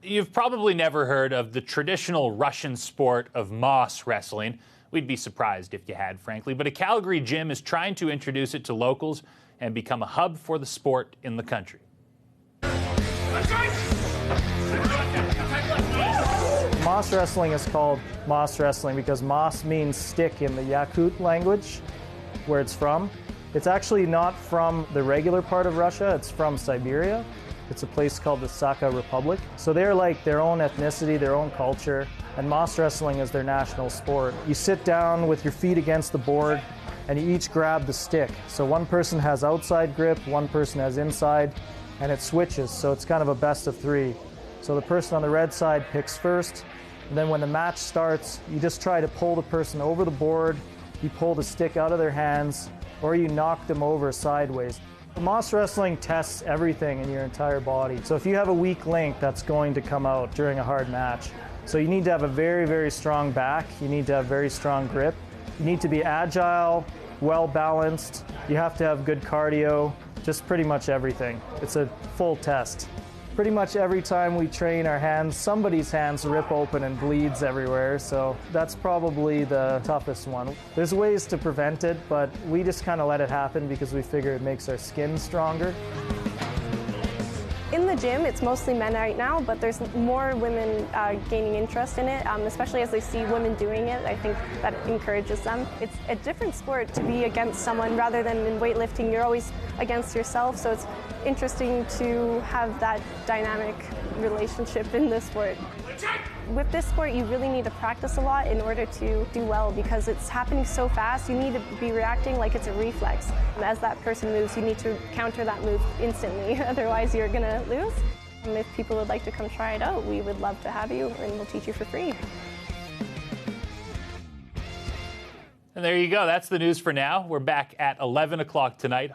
You've probably never heard of the traditional Russian sport of moss wrestling. We'd be surprised if you had, frankly. But a Calgary gym is trying to introduce it to locals and become a hub for the sport in the country. Moss wrestling is called moss wrestling because moss means stick in the Yakut language, where it's from. It's actually not from the regular part of Russia, it's from Siberia. It's a place called the Sakha Republic. So they're like their own ethnicity, their own culture, and moss wrestling is their national sport. You sit down with your feet against the board and you each grab the stick. So one person has outside grip, one person has inside, and it switches, so it's kind of a best of three. So the person on the red side picks first, and then when the match starts, you just try to pull the person over the board, you pull the stick out of their hands, or you knock them over sideways. Moss wrestling tests everything in your entire body. So if you have a weak link, that's going to come out during a hard match. So you need to have a very, very strong back. You need to have very strong grip. You need to be agile, well balanced. You have to have good cardio, just pretty much everything. It's a full test. Pretty much every time we train our hands, somebody's hands rip open and bleeds everywhere, so that's probably the toughest one. There's ways to prevent it, but we just kind of let it happen because we figure it makes our skin stronger. In the gym, it's mostly men right now, but there's more women gaining interest in it, especially as they see women doing it. I think that encourages them. It's a different sport to be against someone rather than in weightlifting. You're always against yourself, so it's interesting to have that dynamic relationship in this sport. With this sport, you really need to practice a lot in order to do well because it's happening so fast. You need to be reacting like it's a reflex. As that person moves, you need to counter that move instantly, otherwise you're going to lose. If people would like to come try it out, we would love to have you, and we'll teach you for free. And there you go. That's the news for now. We're back at 11 o'clock tonight.